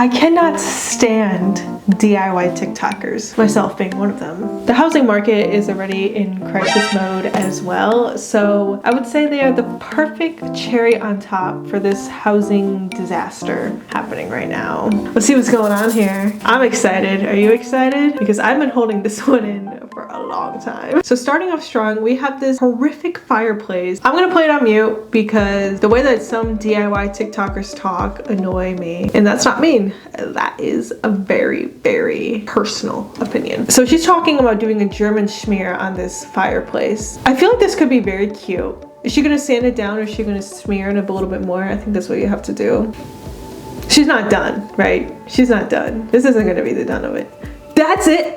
I cannot stand DIY TikTokers, myself being one of them. The housing market is already in crisis mode as well, so I would say they are the perfect cherry on top for this housing disaster happening right now. Let's see what's going on here. I'm excited. Are you excited? Because I've been holding this one in for a long time. So starting off strong, we have this horrific fireplace. I'm gonna play it on mute because the way that some DIY TikTokers talk annoy me, and that's not mean. That is a very, very personal opinion. So she's talking about doing a German schmear on this fireplace. I feel like this could be very cute. Is she gonna sand it down or is she gonna smear it a little bit more? I think that's what you have to do. She's not done, right? She's not done. This isn't gonna be the done of it. That's it.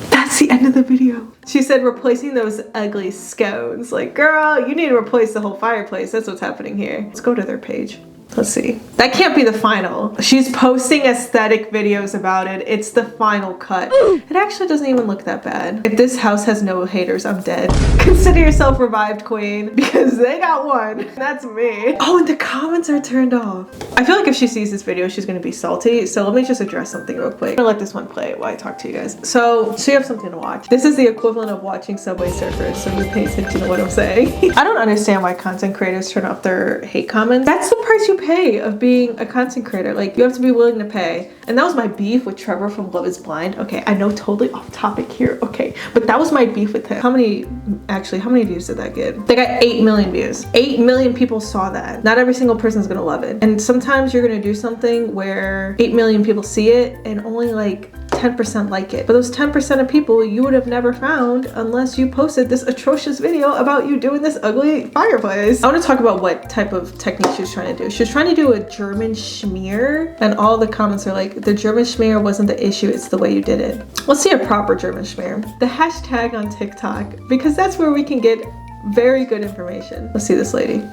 That's the end of the video. She said replacing those ugly scones. Like, girl, you need to replace the whole fireplace. That's what's happening here. Let's go to their page. Let's see. That can't be the final. She's posting aesthetic videos about it. It's the final cut. It actually doesn't even look that bad. If this house has no haters, I'm dead. Consider yourself revived, queen, because they got one. That's me. Oh, and the comments are turned off. I feel like if she sees this video, she's gonna be salty. So let me just address something real quick. I'm gonna let this one play while I talk to you guys. So you have something to watch. This is the equivalent of watching Subway Surfers, so you pay attention to what I'm saying. I don't understand why content creators turn off their hate comments. That's the price you pay of being a content creator. Like, you have to be willing to pay. And that was my beef with Trevor from Love is Blind. Okay, I know, totally off topic here. Okay, but that was my beef with him. How many views did that get? They got 8 million views. 8 million people saw that. Not every single person is gonna love it. And sometimes you're gonna do something where 8 million people see it and only like 10% like it. But those 10% of people you would have never found unless you posted this atrocious video about you doing this ugly fireplace. I want to talk about what type of technique she was trying to do. She was trying to do a German schmear, and all the comments are like, the German schmear wasn't the issue, it's the way you did it. Let's see a proper German schmear. The hashtag on TikTok, because that's where we can get very good information. Let's see this lady.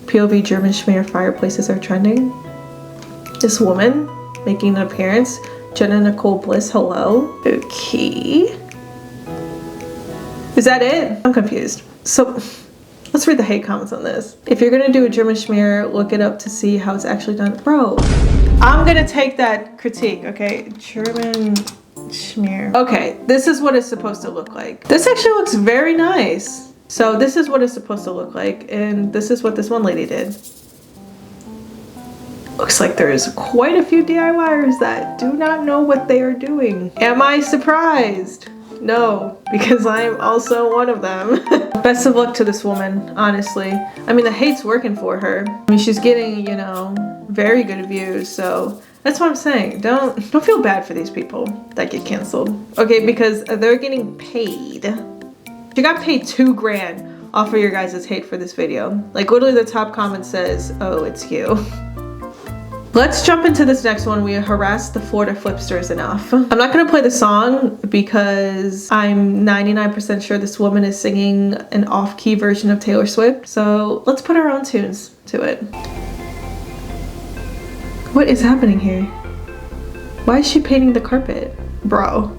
POV German schmear fireplaces are trending. This woman making an appearance. Jenna Nicole Bliss, hello. Okay. Is that it? I'm confused. So let's read the hate comments on this. If you're gonna do a German schmear, look it up to see how it's actually done. Bro, I'm gonna take that critique, okay? German schmear. Okay, this is what it's supposed to look like. This actually looks very nice. So this is what it's supposed to look like, and this is what this one lady did. Looks like there's quite a few DIYers that do not know what they are doing. Am I surprised? No, because I'm also one of them. Best of luck to this woman, honestly. I mean, the hate's working for her. I mean, she's getting, you know, very good views, so that's what I'm saying. Don't feel bad for these people that get canceled. Okay, because they're getting paid. She got paid 2 grand off of your guys' hate for this video. Like, literally the top comment says, oh, it's you. Let's jump into this next one. We harassed the Florida Flipsters enough. I'm not gonna play the song because I'm 99% sure this woman is singing an off-key version of Taylor Swift. So let's put our own tunes to it. What is happening here? Why is she painting the carpet? Bro.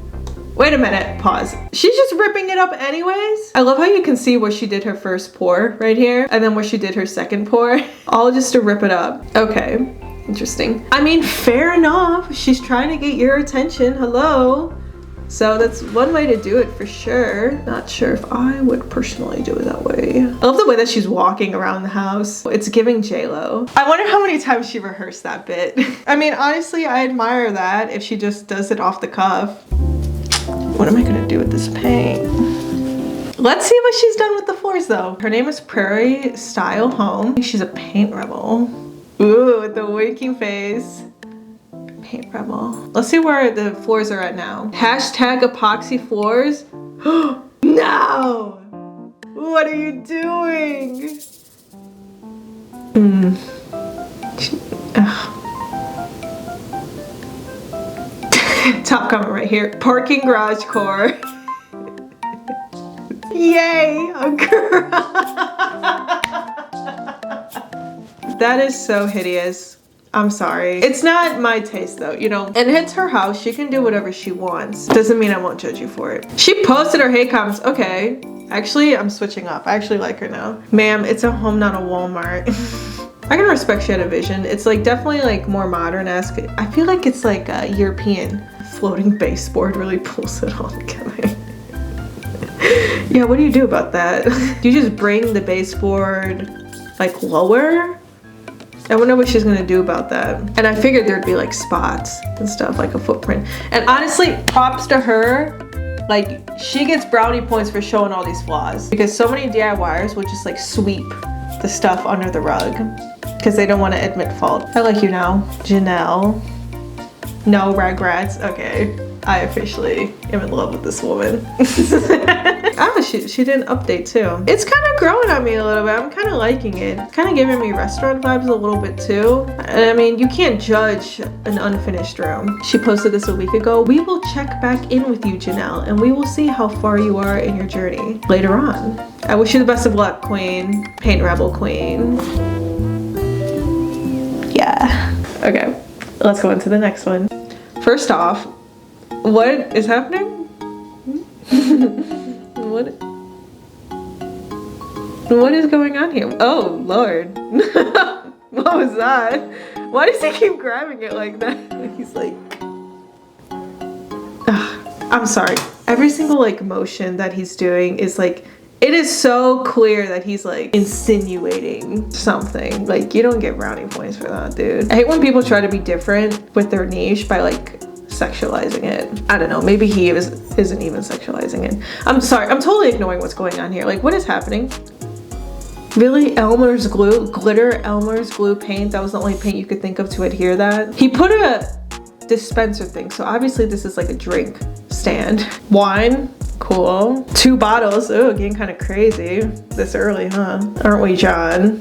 Wait a minute, pause. She's just ripping it up anyways? I love how you can see where she did her first pour right here and then where she did her second pour. All just to rip it up. Okay. Interesting. I mean, fair enough. She's trying to get your attention. Hello. So that's one way to do it for sure. Not sure if I would personally do it that way. I love the way that she's walking around the house. It's giving J-Lo. I wonder how many times she rehearsed that bit. I mean, honestly, I admire that if she just does it off the cuff. What am I gonna do with this paint? Let's see what she's done with the floors though. Her name is Prairie Style Home. She's a paint rebel. Ooh, with the winking face. Paint rebel. Let's see where the floors are at now. Hashtag epoxy floors. No! What are you doing? Top comment right here. Parking garage core. Yay! A garage. That is so hideous. I'm sorry. It's not my taste though, you know, and it's her house. She can do whatever she wants. Doesn't mean I won't judge you for it. She posted her hate comments. Okay. Actually, I'm switching up. I actually like her now. Ma'am, it's a home, not a Walmart. I can respect she had a vision. It's like definitely like more modern-esque. I feel like it's like a European. Floating baseboard really pulls it all together. Yeah, what do you do about that? Do you just bring the baseboard like lower? I wonder what she's gonna do about that. And I figured there'd be like spots and stuff, like a footprint. And honestly, props to her. Like, she gets brownie points for showing all these flaws, because so many DIYers will just like sweep the stuff under the rug because they don't want to admit fault. I like you now, Janelle. No regrets. Okay, I officially am in love with this woman. Oh, she did an update too. It's kind of growing on me a little bit. I'm kind of liking it. Kind of giving me restaurant vibes a little bit too. And I mean, you can't judge an unfinished room. She posted this a week ago. We will check back in with you, Janelle, and we will see how far you are in your journey later on. I wish you the best of luck, queen. Paint Rebel queen. Yeah. Okay, let's go into the next one. First off, what is happening? What is going on here? Oh, Lord. What was that? Why does he keep grabbing it like that? He's like... I'm sorry. Every single like motion that he's doing is like... It is so clear that he's like insinuating something. Like, you don't get brownie points for that, dude. I hate when people try to be different with their niche by like sexualizing it. I don't know, maybe he isn't even sexualizing it. I'm sorry, I'm totally ignoring what's going on here. Like, what is happening? Really? Elmer's glue? Glitter Elmer's glue paint? That was the only paint you could think of to adhere that? He put a dispenser thing, so obviously this is like a drink stand. Wine? Cool. 2 bottles. Oh, getting kind of crazy this early, huh? Aren't we, John?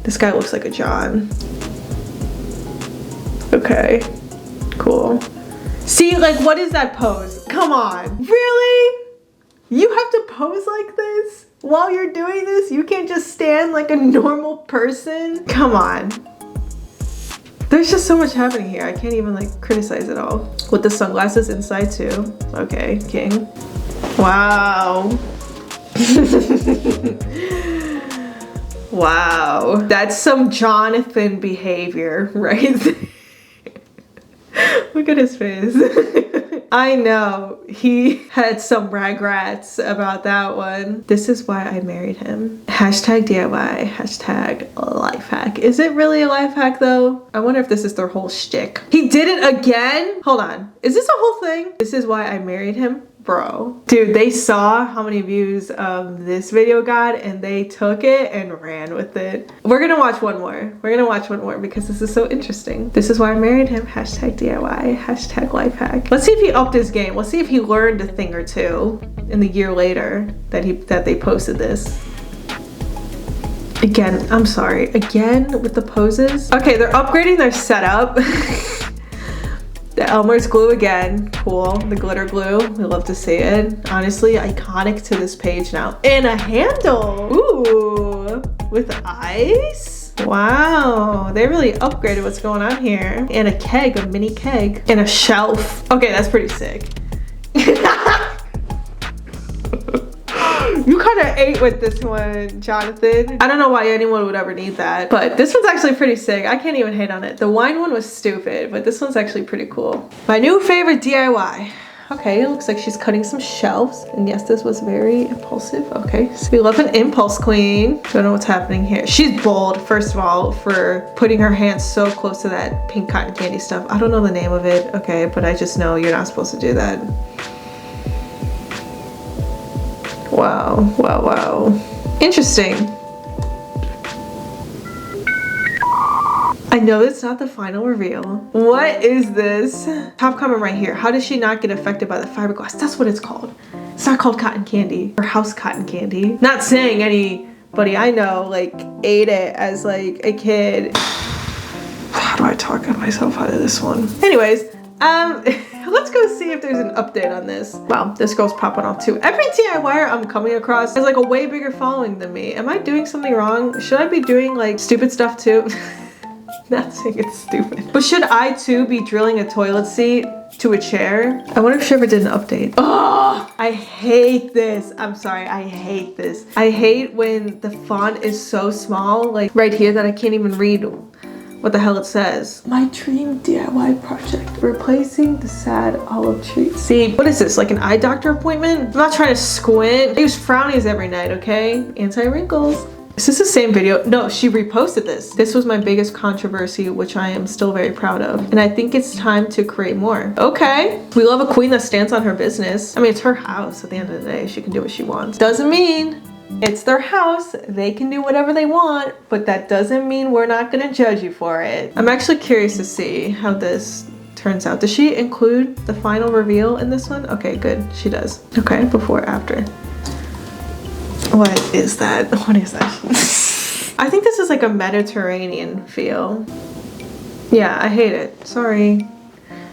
This guy looks like a John. Okay, cool. See, like, what is that pose? Come on. Really? You have to pose like this while you're doing this? You can't just stand like a normal person? Come on. There's just so much happening here. I can't even like criticize it all. With the sunglasses inside too. Okay, king. Wow. Wow. That's some Jonathan behavior right there. Look at his face. I know he had some regrets about that one. This is why I married him. Hashtag DIY, hashtag life hack. Is it really a life hack though? I wonder if this is their whole shtick. He did it again? Hold on. Is this a whole thing? This is why I married him? Bro. Dude, they saw how many views this video got and they took it and ran with it. We're gonna watch one more. We're gonna watch one more because this is so interesting. This is why I married him. Hashtag DIY, hashtag life hack. Let's see if he upped his game. Let's see if he learned a thing or two in the year later that they posted this. Again, I'm sorry. Again with the poses. Okay, they're upgrading their setup. The Elmer's glue again, cool. The glitter glue, we love to see it. Honestly, iconic to this page now. And a handle, ooh, with ice. Wow, they really upgraded what's going on here. And a keg, a mini keg, and a shelf. Okay, that's pretty sick. You kind of ate with this one, Jonathan. I don't know why anyone would ever need that, but this one's actually pretty sick. I can't even hate on it. The wine one was stupid, but this one's actually pretty cool. My new favorite DIY. Okay, it looks like she's cutting some shelves. And yes, this was very impulsive. Okay, so we love an impulse queen. Don't know what's happening here. She's bold, first of all, for putting her hands so close to that pink cotton candy stuff. I don't know the name of it, okay, but I just know you're not supposed to do that. Wow, wow, wow. Interesting. I know it's not the final reveal. What is this? Top comment right here. How does she not get affected by the fiberglass? That's what it's called. It's not called cotton candy or house cotton candy. Not saying anybody I know like ate it as like a kid. How do I talk myself out of this one? Anyways, let's go see if there's an update on this. Wow, this girl's popping off too. Every DIYer I'm coming across has like a way bigger following than me. Am I doing something wrong? Should I be doing like stupid stuff too? Not saying it's stupid. But should I too be drilling a toilet seat to a chair? I wonder if she ever did an update. Oh! I hate this. I'm sorry, I hate this. I hate when the font is so small, like right here, that I can't even read what the hell it says. My dream DIY project, replacing the sad olive tree. See, what is this, like an eye doctor appointment? I'm not trying to squint. I use Frownies every night, okay? Anti-wrinkles. Is this the same video? No, she reposted this. This was my biggest controversy, which I am still very proud of. And I think it's time to create more. Okay. We love a queen that stands on her business. I mean, it's her house at the end of the day. She can do what she wants. Doesn't mean it's their house. They can do whatever they want, but that doesn't mean we're not gonna judge you for it. I'm actually curious to see how this turns out. Does she include the final reveal in this one? Okay, good. She does. Okay, before, after. What is that? What is that? I think this is like a Mediterranean feel. Yeah, I hate it. Sorry.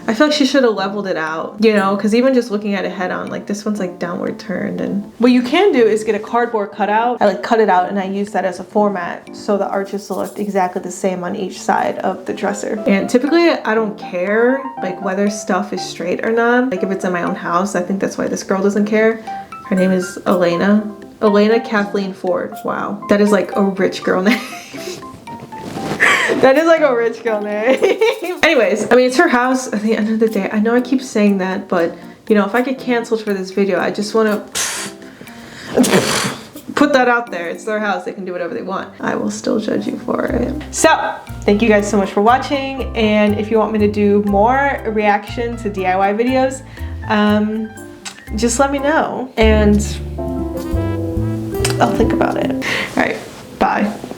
I feel like she should have leveled it out, you know, because even just looking at it head on, like this one's like downward turned. And what you can do is get a cardboard cutout. I like cut it out and I use that as a format so the arches look exactly the same on each side of the dresser. And typically I don't care like whether stuff is straight or not. Like if it's in my own house, I think that's why this girl doesn't care. Her name is Elena. Elena Kathleen Ford. Wow. That is like a rich girl name. That is like a rich girl name. Anyways, I mean, it's her house at the end of the day. I know I keep saying that, but you know, if I get canceled for this video, I just want to put that out there. It's their house. They can do whatever they want. I will still judge you for it. So, thank you guys so much for watching. And if you want me to do more reaction to DIY videos, just let me know. And I'll think about it. All right.